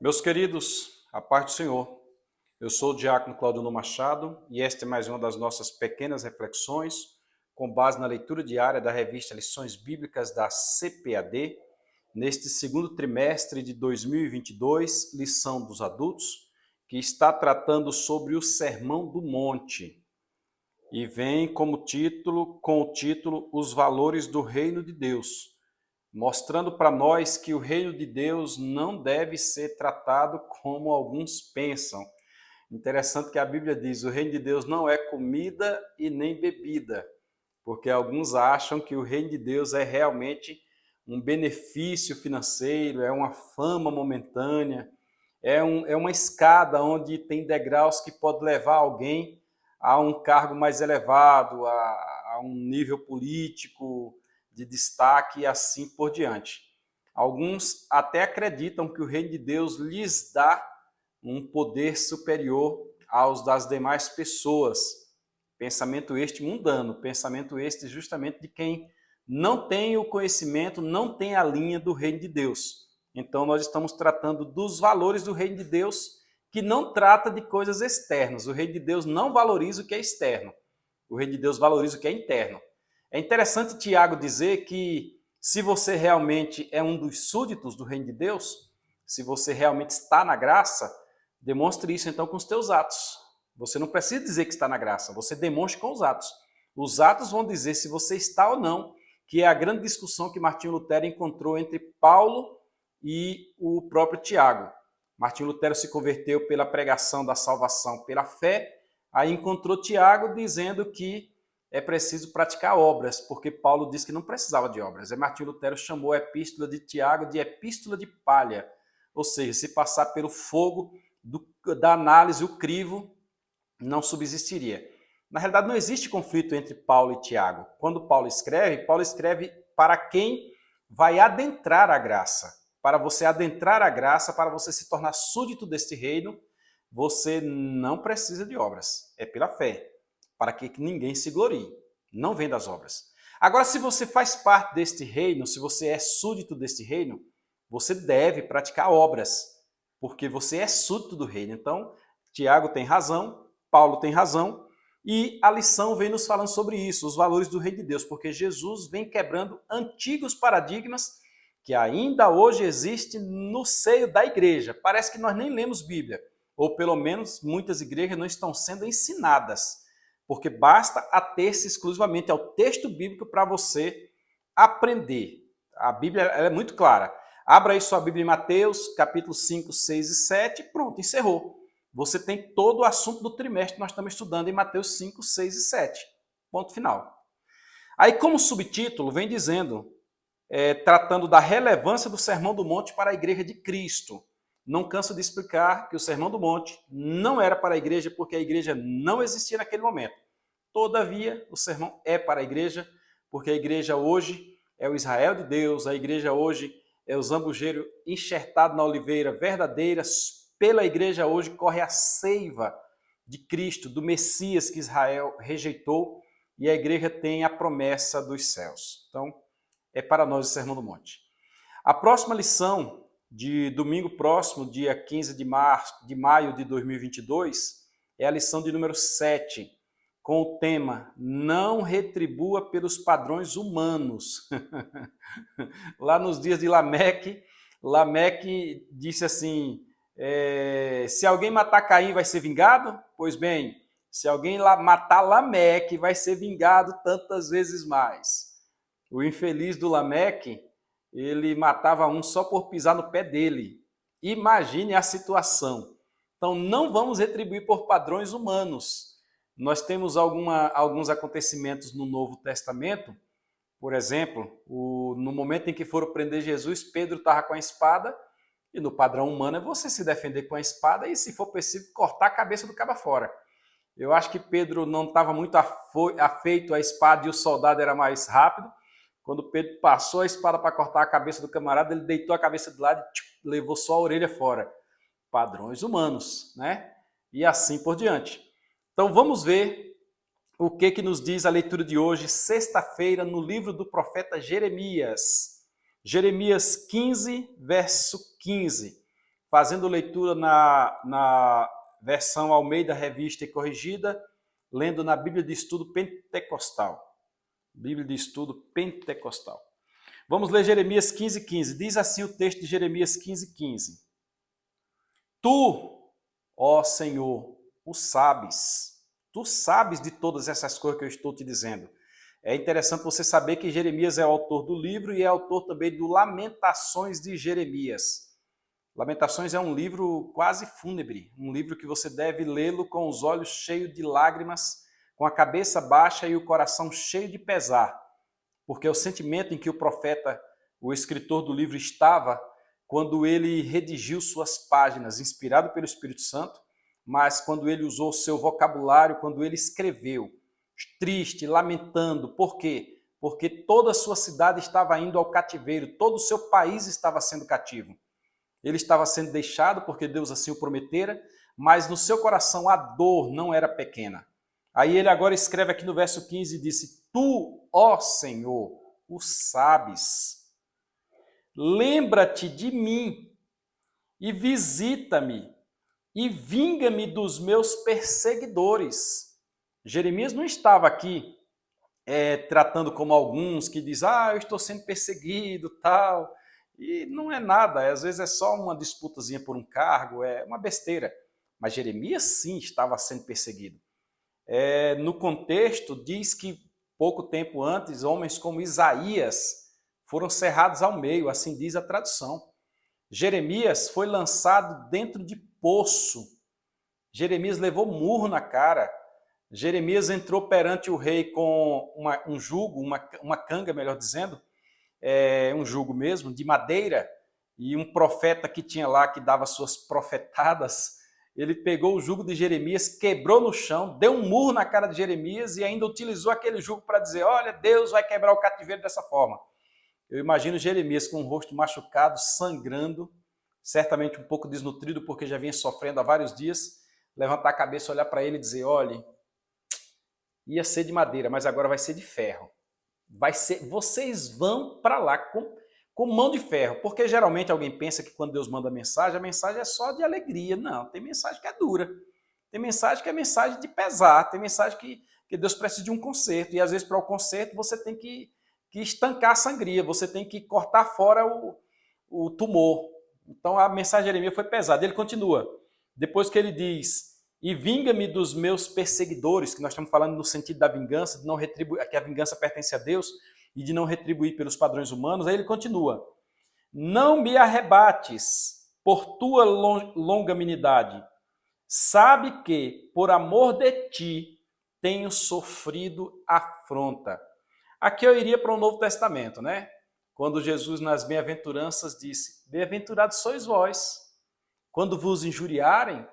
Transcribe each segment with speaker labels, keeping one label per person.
Speaker 1: Meus queridos, a paz do Senhor. Eu sou o diácono Claudino Machado e esta é mais uma das nossas pequenas reflexões com base na leitura diária da revista Lições Bíblicas da CPAD, neste segundo trimestre de 2022, lição dos adultos, que está tratando sobre o Sermão do Monte e vem com o título Os Valores do Reino de Deus, mostrando para nós que o reino de Deus não deve ser tratado como alguns pensam. Interessante que a Bíblia diz, o reino de Deus não é comida e nem bebida, porque alguns acham que o reino de Deus é realmente um benefício financeiro, é uma fama momentânea, é uma escada onde tem degraus que pode levar alguém a um cargo mais elevado, a um nível político de destaque e assim por diante. Alguns até acreditam que o reino de Deus lhes dá um poder superior aos das demais pessoas. Pensamento este mundano, pensamento este justamente de quem não tem o conhecimento, não tem a linha do reino de Deus. Então nós estamos tratando dos valores do reino de Deus, que não trata de coisas externas. O reino de Deus não valoriza o que é externo. O reino de Deus valoriza o que é interno. É interessante Tiago dizer que se você realmente é um dos súditos do reino de Deus, se você realmente está na graça, demonstre isso então com os teus atos. Você não precisa dizer que está na graça, você demonstra com os atos. Os atos vão dizer se você está ou não, que é a grande discussão que Martinho Lutero encontrou entre Paulo e o próprio Tiago. Martinho Lutero se converteu pela pregação da salvação pela fé, aí encontrou Tiago dizendo que é preciso praticar obras, porque Paulo disse que não precisava de obras. E Martinho Lutero chamou a epístola de Tiago de epístola de palha, ou seja, se passar pelo fogo da análise, o crivo não subsistiria. Na realidade, não existe conflito entre Paulo e Tiago. Quando Paulo escreve para quem vai adentrar a graça. Para você adentrar a graça, para você se tornar súdito deste reino, você não precisa de obras. É pela fé, para que ninguém se glorie. Não vem das obras. Agora, se você faz parte deste reino, se você é súdito deste reino, você deve praticar obras, porque você é súdito do reino. Então, Tiago tem razão, Paulo tem razão, e a lição vem nos falando sobre isso, os valores do reino de Deus, porque Jesus vem quebrando antigos paradigmas que ainda hoje existem no seio da igreja. Parece que nós nem lemos Bíblia, ou pelo menos muitas igrejas não estão sendo ensinadas, porque basta ater-se exclusivamente ao texto bíblico para você aprender. A Bíblia é muito clara. Abra aí sua Bíblia em Mateus, capítulo 5, 6 e 7, pronto, encerrou. Você tem todo o assunto do trimestre que nós estamos estudando em Mateus 5, 6 e 7. Ponto final. Aí, como subtítulo, vem dizendo, tratando da relevância do Sermão do Monte para a Igreja de Cristo. Não canso de explicar que o Sermão do Monte não era para a igreja porque a igreja não existia naquele momento. Todavia, o sermão é para a igreja porque a igreja hoje é o Israel de Deus, a igreja hoje é o zambujeiro enxertado na oliveira verdadeira. Pela igreja hoje corre a seiva de Cristo, do Messias que Israel rejeitou, e a igreja tem a promessa dos céus. Então, é para nós o Sermão do Monte. A próxima lição de domingo próximo, dia 15 de maio de 2022, é a lição de número 7, com o tema Não retribua pelos padrões humanos. Lá nos dias de Lameque disse assim, se alguém matar Caim vai ser vingado? Pois bem, se alguém matar Lameque vai ser vingado tantas vezes mais. O infeliz do Lameque, ele matava um só por pisar no pé dele. Imagine a situação. Então, não vamos retribuir por padrões humanos. Nós temos alguns acontecimentos no Novo Testamento. Por exemplo, no momento em que foram prender Jesus, Pedro estava com a espada, e no padrão humano é você se defender com a espada e, se for possível, cortar a cabeça do cabo fora. Eu acho que Pedro não estava muito afeito à espada e o soldado era mais rápido. Quando Pedro passou a espada para cortar a cabeça do camarada, ele deitou a cabeça de lado e levou só a orelha fora. Padrões humanos, né? E assim por diante. Então vamos ver o que nos diz a leitura de hoje, sexta-feira, no livro do profeta Jeremias. Jeremias 15, verso 15. fazendo leitura na versão Almeida Revista e Corrigida, lendo na Bíblia de Estudo Pentecostal. Bíblia de Estudo Pentecostal. Vamos ler Jeremias 15:15. Diz assim o texto de Jeremias 15:15. Tu, ó Senhor, o sabes. Tu sabes de todas essas coisas que eu estou te dizendo. É interessante você saber que Jeremias é o autor do livro e é autor também do Lamentações de Jeremias. Lamentações é um livro quase fúnebre, um livro que você deve lê-lo com os olhos cheios de lágrimas, com a cabeça baixa e o coração cheio de pesar, porque é o sentimento em que o profeta, o escritor do livro, estava quando ele redigiu suas páginas, inspirado pelo Espírito Santo, mas quando ele usou o seu vocabulário, quando ele escreveu, triste, lamentando. Por quê? Porque toda a sua cidade estava indo ao cativeiro, todo o seu país estava sendo cativo. Ele estava sendo deixado porque Deus assim o prometera, mas no seu coração a dor não era pequena. Aí ele agora escreve aqui no verso 15 e disse: Tu, ó Senhor, o sabes. Lembra-te de mim e visita-me e vinga-me dos meus perseguidores. Jeremias não estava aqui tratando como alguns que dizem, eu estou sendo perseguido, tal. E não é nada, às vezes é só uma disputazinha por um cargo, é uma besteira. Mas Jeremias sim estava sendo perseguido. No contexto, diz que pouco tempo antes, homens como Isaías foram cerrados ao meio, assim diz a tradução. Jeremias foi lançado dentro de poço. Jeremias levou murro na cara. Jeremias entrou perante o rei com um jugo, uma canga, melhor dizendo, um jugo mesmo, de madeira, e um profeta que tinha lá, que dava suas profetadas, ele pegou o jugo de Jeremias, quebrou no chão, deu um murro na cara de Jeremias e ainda utilizou aquele jugo para dizer, olha, Deus vai quebrar o cativeiro dessa forma. Eu imagino Jeremias com o rosto machucado, sangrando, certamente um pouco desnutrido, porque já vinha sofrendo há vários dias, levantar a cabeça, olhar para ele e dizer, olha, ia ser de madeira, mas agora vai ser de ferro. Vocês vão para lá com mão de ferro, porque geralmente alguém pensa que quando Deus manda a mensagem é só de alegria. Não, tem mensagem que é dura, tem mensagem que é mensagem de pesar, tem mensagem que Deus precisa de um conserto, e às vezes para o conserto você tem que estancar a sangria, você tem que cortar fora o tumor. Então a mensagem de Jeremias foi pesada. Ele continua, depois que ele diz, e vinga-me dos meus perseguidores, que nós estamos falando no sentido da vingança, de não retribuir, que a vingança pertence a Deus, e de não retribuir pelos padrões humanos. Aí ele continua, não me arrebates por tua longanimidade, sabe que por amor de ti tenho sofrido afronta. Aqui eu iria para o Novo Testamento, né? Quando Jesus nas bem-aventuranças disse, bem-aventurados sois vós, quando vos injuriarem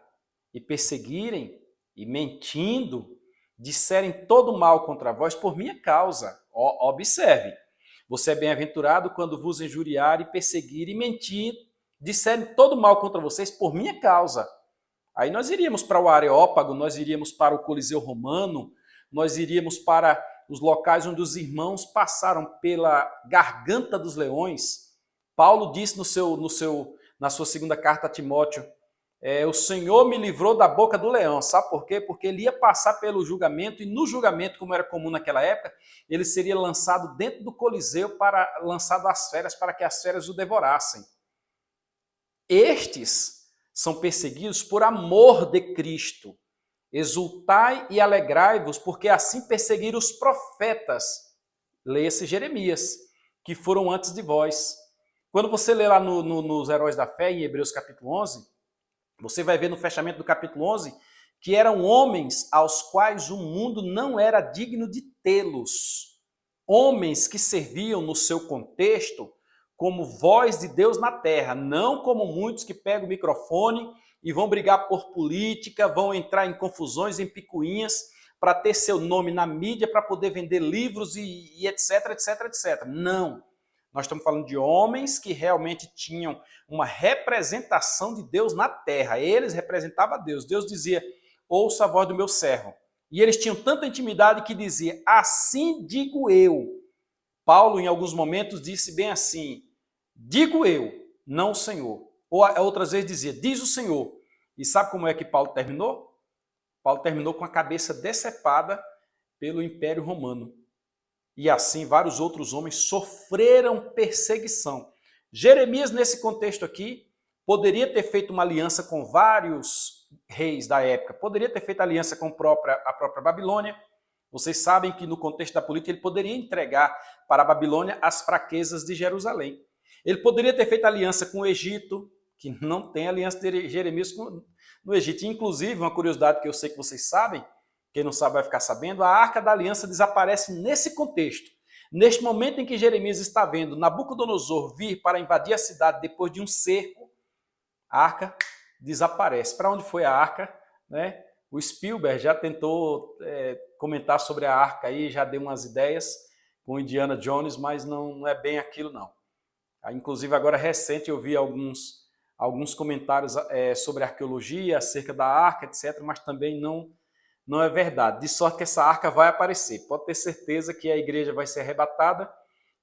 Speaker 1: e perseguirem e mentindo, disserem todo mal contra vós por minha causa. Observe, você é bem-aventurado quando vos injuriarem, perseguirem e mentir, disserem todo mal contra vocês por minha causa. Aí nós iríamos para o Areópago, nós iríamos para o Coliseu Romano, nós iríamos para os locais onde os irmãos passaram pela garganta dos leões. Paulo disse na sua segunda carta a Timóteo, o Senhor me livrou da boca do leão. Sabe por quê? Porque ele ia passar pelo julgamento, e no julgamento, como era comum naquela época, ele seria lançado dentro do Coliseu, lançado às feras, para que as feras o devorassem. Estes são perseguidos por amor de Cristo. Exultai e alegrai-vos, porque assim perseguiram os profetas, leia-se Jeremias, que foram antes de vós. Quando você lê lá nos Heróis da Fé, em Hebreus capítulo 11, você vai ver no fechamento do capítulo 11 que eram homens aos quais o mundo não era digno de tê-los. Homens que serviam no seu contexto como voz de Deus na terra, não como muitos que pegam o microfone e vão brigar por política, vão entrar em confusões, em picuinhas, para ter seu nome na mídia, para poder vender livros e etc, etc, etc. Não. Nós estamos falando de homens que realmente tinham uma representação de Deus na terra. Eles representavam a Deus. Deus dizia, ouça a voz do meu servo. E eles tinham tanta intimidade que dizia, assim digo eu. Paulo, em alguns momentos, disse bem assim, digo eu, não o Senhor. Ou outras vezes dizia, diz o Senhor. E sabe como é que Paulo terminou? Paulo terminou com a cabeça decepada pelo Império Romano. E assim vários outros homens sofreram perseguição. Jeremias, nesse contexto aqui, poderia ter feito uma aliança com vários reis da época, poderia ter feito aliança com a própria Babilônia. Vocês sabem que no contexto da política ele poderia entregar para a Babilônia as fraquezas de Jerusalém. Ele poderia ter feito aliança com o Egito, que não tem aliança de Jeremias no Egito. Inclusive, uma curiosidade que eu sei que vocês sabem, quem não sabe vai ficar sabendo, a Arca da Aliança desaparece nesse contexto. Neste momento em que Jeremias está vendo Nabucodonosor vir para invadir a cidade depois de um cerco, a Arca desaparece. Para onde foi a Arca? Né? O Spielberg já tentou comentar sobre a Arca aí, já deu umas ideias com Indiana Jones, mas não é bem aquilo não. Inclusive agora recente eu vi alguns comentários sobre arqueologia, acerca da Arca, etc., mas também não é verdade. De sorte que essa arca vai aparecer. Pode ter certeza que a igreja vai ser arrebatada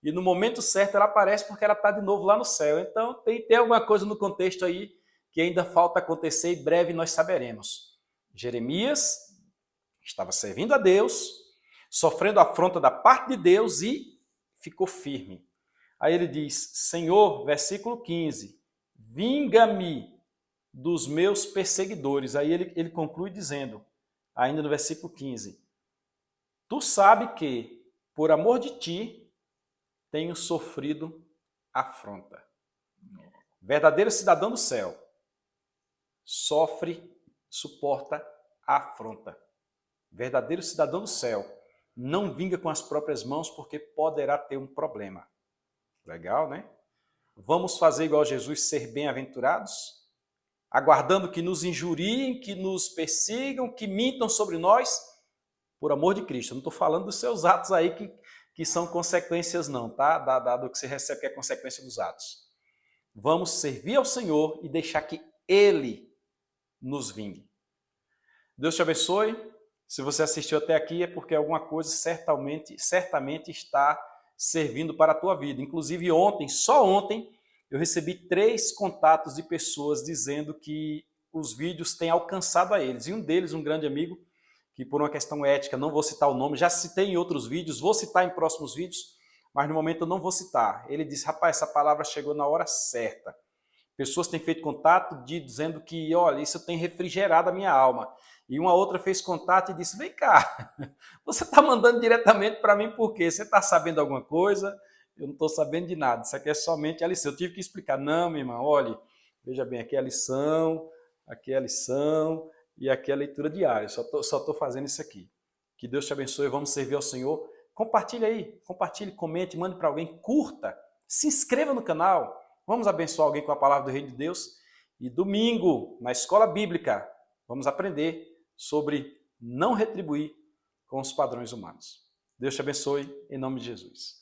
Speaker 1: e no momento certo ela aparece porque ela está de novo lá no céu. Então tem alguma coisa no contexto aí que ainda falta acontecer e breve nós saberemos. Jeremias estava servindo a Deus, sofrendo afronta da parte de Deus e ficou firme. Aí ele diz, Senhor, versículo 15, vinga-me dos meus perseguidores. Aí ele conclui dizendo, ainda no versículo 15, tu sabe que, por amor de ti, tenho sofrido afronta. Verdadeiro cidadão do céu sofre, suporta afronta. Verdadeiro cidadão do céu não vinga com as próprias mãos porque poderá ter um problema. Legal, né? Vamos fazer igual Jesus, ser bem-aventurados? Aguardando que nos injuriem, que nos persigam, que mintam sobre nós, por amor de Cristo. Eu não estou falando dos seus atos aí que são consequências não, tá? Do que você recebe que é consequência dos atos. Vamos servir ao Senhor e deixar que Ele nos vingue. Deus te abençoe. Se você assistiu até aqui é porque alguma coisa certamente está servindo para a tua vida. Inclusive ontem, só ontem, eu recebi 3 contatos de pessoas dizendo que os vídeos têm alcançado a eles. E um deles, um grande amigo, que por uma questão ética, não vou citar o nome, já citei em outros vídeos, vou citar em próximos vídeos, mas no momento eu não vou citar. Ele disse, rapaz, essa palavra chegou na hora certa. Pessoas têm feito contato dizendo que, olha, isso tem refrigerado a minha alma. E uma outra fez contato e disse, vem cá, você está mandando diretamente para mim por quê? Você está sabendo alguma coisa? Eu não estou sabendo de nada, isso aqui é somente a lição. Eu tive que explicar, não, minha irmã, olha, veja bem, aqui é a lição, e aqui é a leitura diária. Só estou fazendo isso aqui. Que Deus te abençoe, vamos servir ao Senhor. Compartilhe aí, compartilhe, comente, mande para alguém, curta, se inscreva no canal. Vamos abençoar alguém com a palavra do Reino de Deus. E domingo, na escola bíblica, vamos aprender sobre não retribuir com os padrões humanos. Deus te abençoe, em nome de Jesus.